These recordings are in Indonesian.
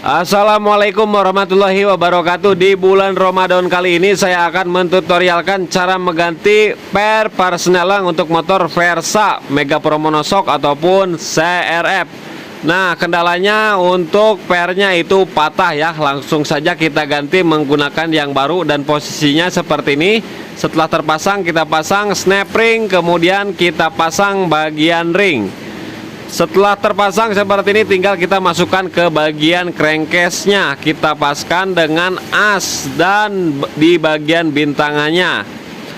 Assalamualaikum warahmatullahi wabarakatuh. Di bulan Ramadan kali ini saya akan mentutorialkan cara mengganti per persneling untuk motor Versa Mega Pro Monoshock ataupun CRF. Nah, kendalanya untuk pernya itu patah ya. Langsung saja kita ganti menggunakan yang baru dan posisinya seperti ini. Setelah terpasang kita pasang snap ring, kemudian kita pasang bagian ring. Setelah terpasang seperti ini tinggal kita masukkan ke bagian crankcase-nya. Kita paskan dengan as dan di bagian bintangannya.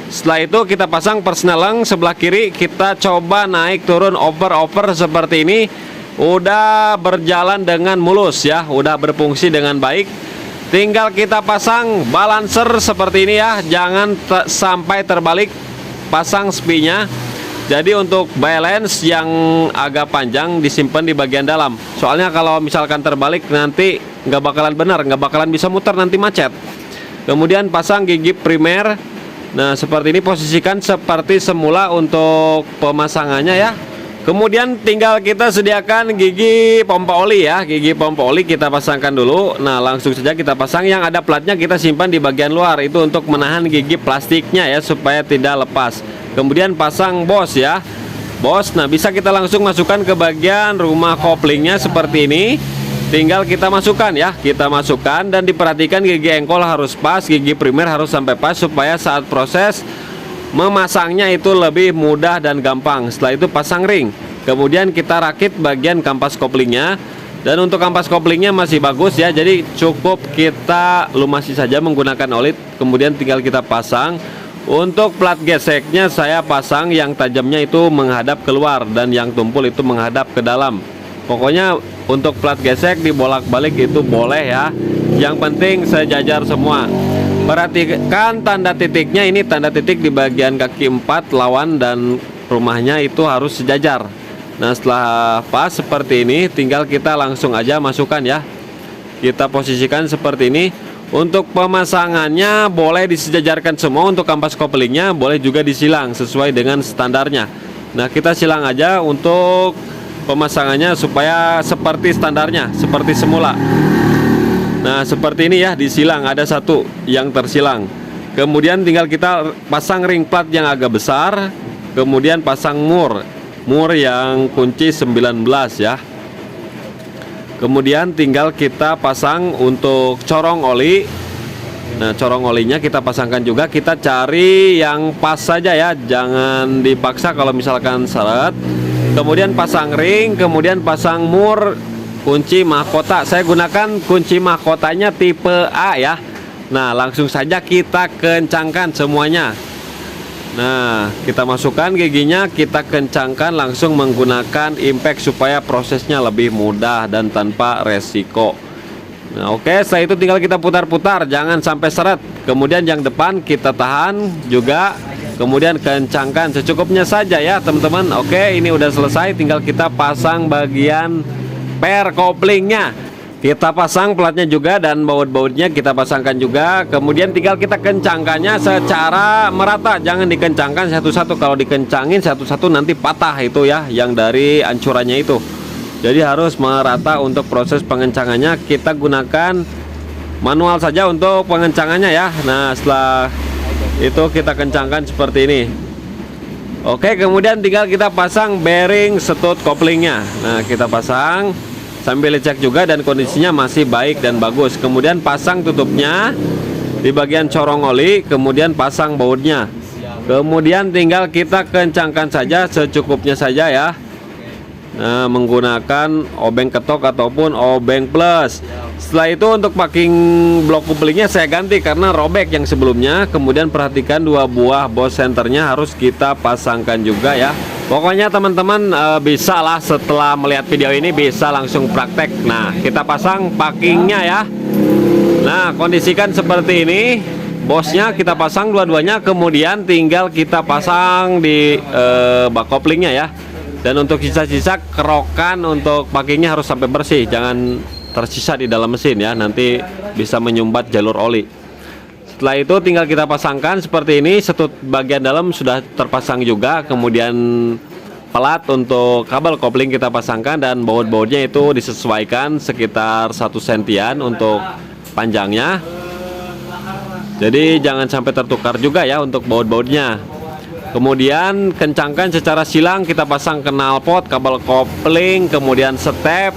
Setelah itu kita pasang persneling sebelah kiri. Kita coba naik turun over seperti ini. Udah berjalan dengan mulus ya, udah berfungsi dengan baik. Tinggal kita pasang balancer seperti ini ya. Jangan sampai terbalik. Pasang spinya. Jadi untuk balance yang agak panjang disimpan di bagian dalam. Soalnya kalau misalkan terbalik nanti nggak bakalan benar, nggak bakalan bisa muter, nanti macet. Kemudian pasang gigi primer. Nah seperti ini, posisikan seperti semula untuk pemasangannya ya. Kemudian tinggal kita sediakan gigi pompa oli ya. Gigi pompa oli kita pasangkan dulu. Nah langsung saja kita pasang. Yang ada platnya kita simpan di bagian luar. Itu untuk menahan gigi plastiknya ya, supaya tidak lepas. Kemudian pasang bos ya, bos. Nah bisa kita langsung masukkan ke bagian rumah koplingnya seperti ini. Tinggal kita masukkan ya, kita masukkan dan diperhatikan gigi engkol harus pas, gigi primer harus sampai pas, supaya saat proses memasangnya itu lebih mudah dan gampang. Setelah itu pasang ring, kemudian kita rakit bagian kampas koplingnya. Dan untuk kampas koplingnya masih bagus ya, jadi cukup kita lumasi saja menggunakan olit. Kemudian tinggal kita pasang. Untuk plat geseknya saya pasang yang tajamnya itu menghadap keluar dan yang tumpul itu menghadap ke dalam. Pokoknya untuk plat gesek dibolak-balik itu boleh ya. Yang penting sejajar semua. Perhatikan tanda titiknya, ini tanda titik di bagian kaki 4 lawan dan rumahnya itu harus sejajar. Nah setelah pas seperti ini tinggal kita langsung aja masukkan ya. Kita posisikan seperti ini. Untuk pemasangannya boleh disejajarkan semua. Untuk kampas koplingnya boleh juga disilang sesuai dengan standarnya. Nah kita silang aja untuk pemasangannya supaya seperti standarnya, seperti semula. Nah seperti ini ya, disilang, ada satu yang tersilang. Kemudian tinggal kita pasang ring plat yang agak besar. Kemudian pasang mur yang kunci 19 ya. Kemudian tinggal kita pasang untuk corong oli. Nah corong olinya kita pasangkan juga. Kita cari yang pas saja ya, jangan dipaksa kalau misalkan seret. Kemudian pasang ring, kemudian pasang mur kunci mahkota. Saya gunakan kunci mahkotanya tipe A ya. Nah langsung saja kita kencangkan semuanya. Nah kita masukkan giginya, kita kencangkan langsung menggunakan impact supaya prosesnya lebih mudah dan tanpa resiko. Nah oke, setelah itu tinggal kita putar-putar, jangan sampai seret. Kemudian yang depan kita tahan juga, kemudian kencangkan secukupnya saja ya teman-teman. Oke, ini udah selesai, tinggal kita pasang bagian per koplingnya. Kita pasang platnya juga dan baut-bautnya kita pasangkan juga. Kemudian tinggal kita kencangkannya secara merata. Jangan dikencangkan satu-satu. Kalau dikencangin satu-satu nanti patah itu ya, yang dari ancurannya itu. Jadi harus merata untuk proses pengencangannya. Kita gunakan manual saja untuk pengencangannya ya. Nah setelah itu kita kencangkan seperti ini. Oke, kemudian tinggal kita pasang bearing setut koplingnya. Nah kita pasang sambil cek juga dan kondisinya masih baik dan bagus. Kemudian pasang tutupnya di bagian corong oli, kemudian pasang bautnya. Kemudian tinggal kita kencangkan saja secukupnya saja ya. Nah menggunakan obeng ketok ataupun obeng plus. Setelah itu untuk packing blok couplingnya saya ganti karena robek yang sebelumnya. Kemudian perhatikan dua buah bos senternya harus kita pasangkan juga ya. Pokoknya teman-teman bisa lah setelah melihat video ini bisa langsung praktek. Nah kita pasang packingnya ya. Nah kondisikan seperti ini. Bosnya kita pasang dua-duanya. Kemudian tinggal kita pasang di bak koplingnya ya. Dan untuk sisa-sisa kerokan untuk packingnya harus sampai bersih. Jangan tersisa di dalam mesin ya, nanti bisa menyumbat jalur oli. Setelah itu tinggal kita pasangkan seperti ini. Setut bagian dalam sudah terpasang juga. Kemudian pelat untuk kabel kopling kita pasangkan, dan baut-bautnya itu disesuaikan sekitar 1 sentian untuk panjangnya. Jadi jangan sampai tertukar juga ya untuk baut-bautnya. Kemudian kencangkan secara silang, kita pasang knalpot, kabel kopling, kemudian step.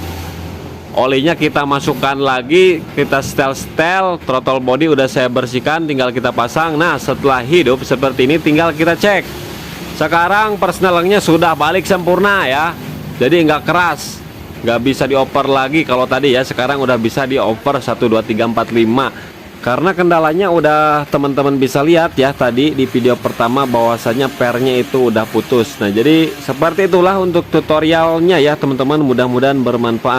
Olinya kita masukkan lagi, kita setel-setel. Throttle body udah saya bersihkan, tinggal kita pasang. Nah, setelah hidup seperti ini tinggal kita cek. Sekarang persnelingnya sudah balik sempurna ya. Jadi nggak keras, nggak bisa dioper lagi. Kalau tadi ya, sekarang udah bisa dioper 1, 2, 3, 4, 5. Karena kendalanya udah teman-teman bisa lihat ya tadi di video pertama, bahwasanya pernya itu udah putus. Nah, jadi seperti itulah untuk tutorialnya ya teman-teman, mudah-mudahan bermanfaat.